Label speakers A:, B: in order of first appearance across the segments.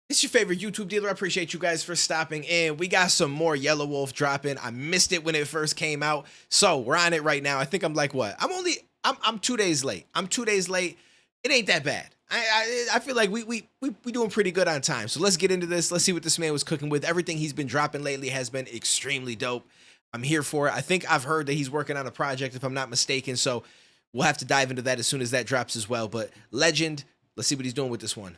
A: It's your favorite YouTube dealer. I appreciate you guys for stopping in. We got some more Yelawolf dropping. I missed it when it first came out, so we're on it right now. I think I'm like what? I'm 2 days late. I'm 2 days late. It ain't that bad. I feel like we doing pretty good on time. So let's get into this. Let's see what this man was cooking with. Everything he's been dropping lately has been extremely dope. I'm here for it. I think I've heard that he's working on a project, if I'm not mistaken. So we'll have to dive into that as soon as that drops as well. But legend, let's see what he's doing with this one.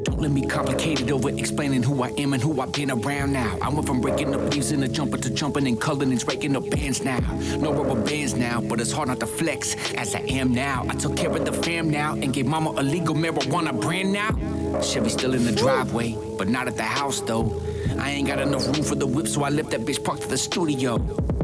B: Don't let me complicate it over explaining who I am and who I've been around now. I went from breaking up leaves in a jumper to jumping and culling and breaking up bands now. No rubber bands now, but it's hard not to flex as I am now. I took care of the fam now and gave mama a legal marijuana brand now. Chevy's still in the driveway, but not at the house though. I ain't got enough room for the whip, so I left that bitch parked to the studio.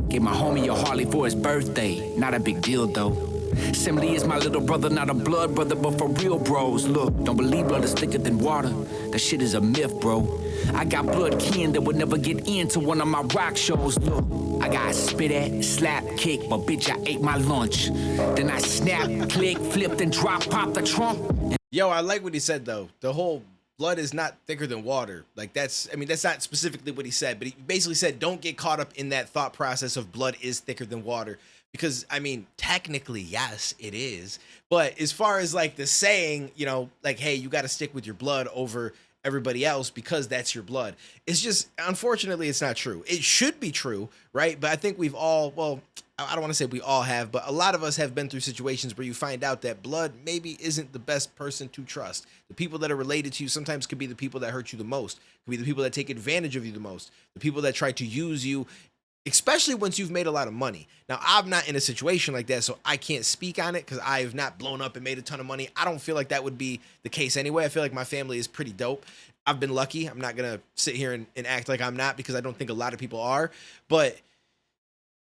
B: Gave my homie a Harley for his birthday, not a big deal though. Simile is my little brother, not a blood brother, but for real bros. Look, don't believe blood is thicker than water. That shit is a myth, bro. I got blood kin that would never get into one of my rock shows. Look, I got spit at, slap, kick, but bitch, I ate my lunch. Then I snap, click, flipped, and drop, pop the trunk.
A: Yo, I like what he said though. The whole blood is not thicker than water. Like that's not specifically what he said, but he basically said don't get caught up in that thought process of blood is thicker than water. Because, I mean, technically, yes, it is. But as far as like the saying, you know, like, hey, you got to stick with your blood over everybody else because that's your blood. It's just, unfortunately, it's not true. It should be true, right? But I think we've all, well, I don't want to say we all have, but a lot of us have been through situations where you find out that blood maybe isn't the best person to trust. The people that are related to you sometimes could be the people that hurt you the most, could be the people that take advantage of you the most, the people that try to use you, especially once you've made a lot of money. Now, I'm not in a situation like that, so I can't speak on it because I have not blown up and made a ton of money. I don't feel like that would be the case anyway. I feel like my family is pretty dope. I've been lucky. I'm not going to sit here and act like I'm not because I don't think a lot of people are. But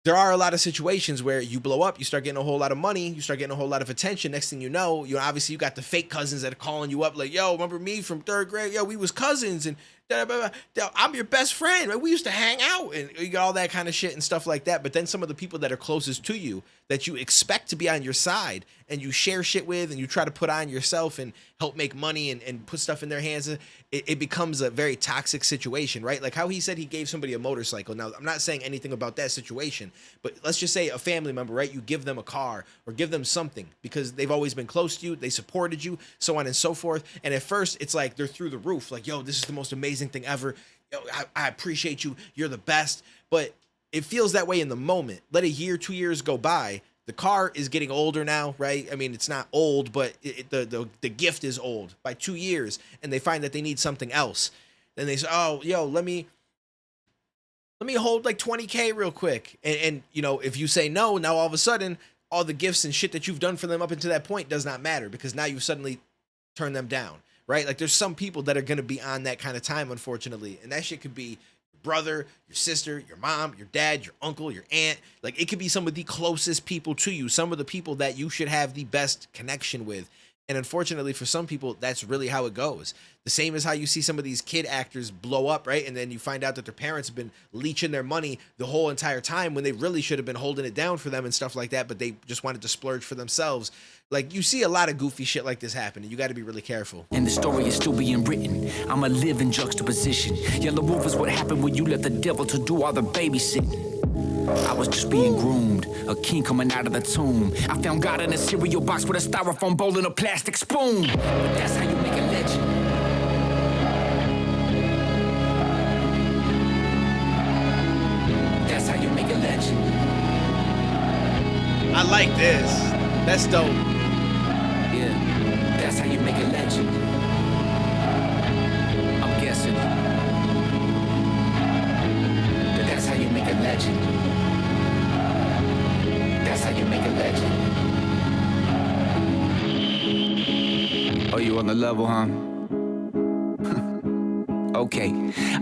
A: there are a lot of situations where you blow up, you start getting a whole lot of money, you start getting a whole lot of attention. Next thing you know, obviously you got the fake cousins that are calling you up like, yo, remember me from 3rd grade? Yo, we was cousins and I'm your best friend. We used to hang out and you got all that kind of shit and stuff like that. But then some of the people that are closest to you that you expect to be on your side and you share shit with and you try to put on yourself and help make money and put stuff in their hands, it becomes a very toxic situation, right? Like how he said he gave somebody a motorcycle. Now, I'm not saying anything about that situation, but let's just say a family member, right? You give them a car or give them something because they've always been close to you. They supported you, so on and so forth. And at first it's like they're through the roof. Like, yo, this is the most amazing thing ever. Yo, I appreciate you. You're the best. But it feels that way in the moment. Let a year, 2 years go by. The car is getting older now, right? I mean, it's not old, but the gift is old by 2 years, and they find that they need something else. Then they say, oh, yo, let me hold like 20K real quick. And you know, if you say no, now all of a sudden, all the gifts and shit that you've done for them up until that point does not matter because now you've suddenly turned them down, right? Like there's some people that are going to be on that kind of time, unfortunately. And that shit could be brother, your sister, your mom, your dad, your uncle, your aunt. Like it could be some of the closest people to you, some of the people that you should have the best connection with. And unfortunately for some people, that's really how it goes. The same as how you see some of these kid actors blow up, right? And then you find out that their parents have been leeching their money the whole entire time when they really should have been holding it down for them and stuff like that, but they just wanted to splurge for themselves. Like you see a lot of goofy shit like this happen, and you got to be really careful.
B: And the story is still being written. I'm a living juxtaposition. Yelawolf is what happened when you let the devil to do all the babysitting. I was just being groomed, a king coming out of the tomb. I found God in a cereal box with a styrofoam bowl and a plastic spoon. But that's how you make a legend. That's how you make a legend.
A: I like this. That's dope.
B: Yeah, that's how you make a legend. I'm guessing. But that's how you make a legend. That's how you make a legend. Oh, you on the level, huh? Okay,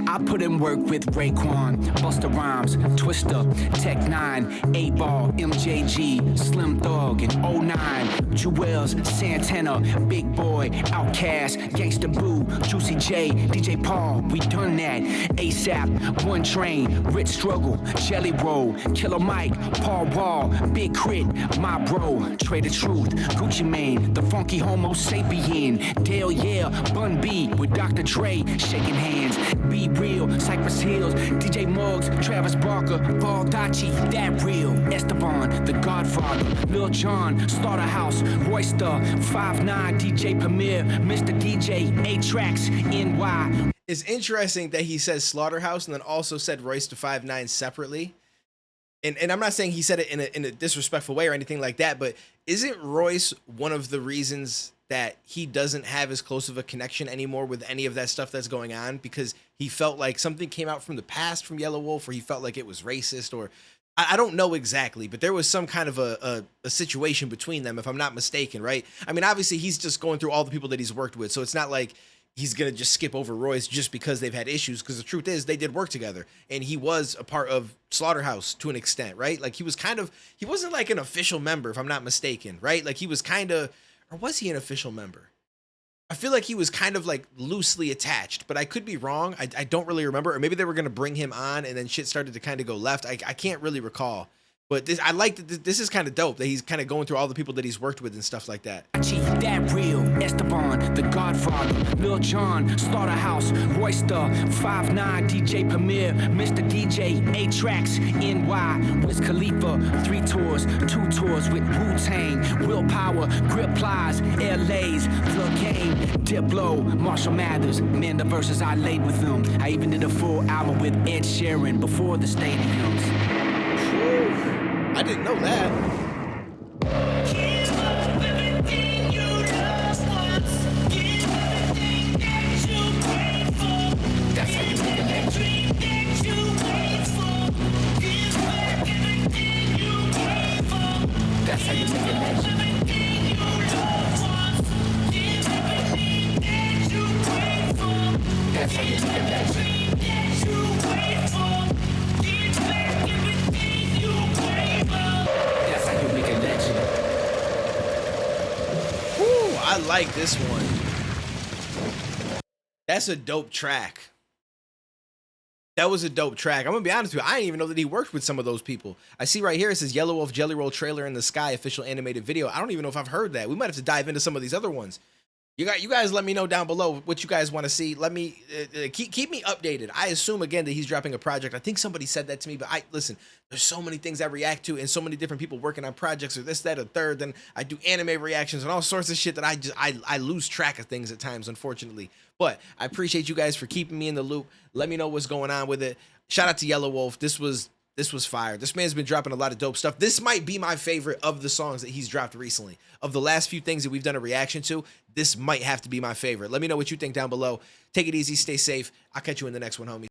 B: I put in work with Raekwon, Busta Rhymes, Twista, Tech 9, 8 Ball, MJG, Slim Thug. Thug in '09. Jewels, Santana, Big Boy, Outkast, Gangsta Boo, Juicy J, DJ Paul, we done that. ASAP, One Train, Rich Struggle, Jelly Roll, Killer Mike, Paul Wall, Big Crit, My Bro, Trader Truth, Gucci Mane, The Funky Homo Sapien, Dale Yeah, Bun B with Dr. Dre, shaking hands. Be Real, Cypress Hills, DJ Muggs, Travis Barker, Baldacci, That Real, Esteban, The Godfather, Lil Jon, Slaughterhouse, Royster, 5'9", DJ Premier, Mr. DJ, A-Tracks, NY.
A: It's interesting that he says Slaughterhouse and then also said Royce to 5'9" separately. And I'm not saying he said it in a disrespectful way or anything like that, but isn't Royce one of the reasons that he doesn't have as close of a connection anymore with any of that stuff that's going on? Because he felt like something came out from the past from Yelawolf, or he felt like it was racist, or I don't know exactly, but there was some kind of a situation between them, if I'm not mistaken, right? I mean, obviously he's just going through all the people that he's worked with, so it's not like he's going to just skip over Royce just because they've had issues, because the truth is they did work together, and he was a part of Slaughterhouse to an extent, right? Like he wasn't like an official member, if I'm not mistaken, right? Like he was kind of, or was he an official member? I feel like he was kind of like loosely attached, but I could be wrong. I don't really remember, or maybe they were going to bring him on and then shit started to kind of go left. I can't really recall. But I like that this is kind of dope that he's kind of going through all the people that he's worked with and stuff like that.
B: That Real, Esteban, The Godfather, Lil Jon, Slaughterhouse, Royster, 5'9", DJ Premier, Mr. DJ, A-Tracks, NY, Wiz Khalifa, 3 tours, 2 tours with Wu-Tang, Willpower, Grip Plies, LA's, The Game, Diplo, Marshall Mathers, man, the verses I laid with them. I even did a full album with Ed Sheeran before the stadiums.
A: I didn't know that.
B: That's how you make a legend. That's how you make a legend. That's how you make a legend.
A: I like this one. That's a dope track. That was a dope track. I'm gonna be honest with you. I didn't even know that he worked with some of those people. I see right here it says Yelawolf Jelly Roll trailer in the sky official animated video. I don't even know if I've heard that. We might have to dive into some of these other ones. You guys let me know down below what you guys want to see. Let me keep me updated. I assume again that he's dropping a project. I think somebody said that to me, but listen, there's so many things I react to and so many different people working on projects or this, that, or third. Then I do anime reactions and all sorts of shit that I lose track of things at times, unfortunately. But I appreciate you guys for keeping me in the loop. Let me know what's going on with it. Shout out to Yelawolf. This was fire. This man's been dropping a lot of dope stuff. This might be my favorite of the songs that he's dropped recently. Of the last few things that we've done a reaction to, this might have to be my favorite. Let me know what you think down below. Take it easy. Stay safe. I'll catch you in the next one, homie.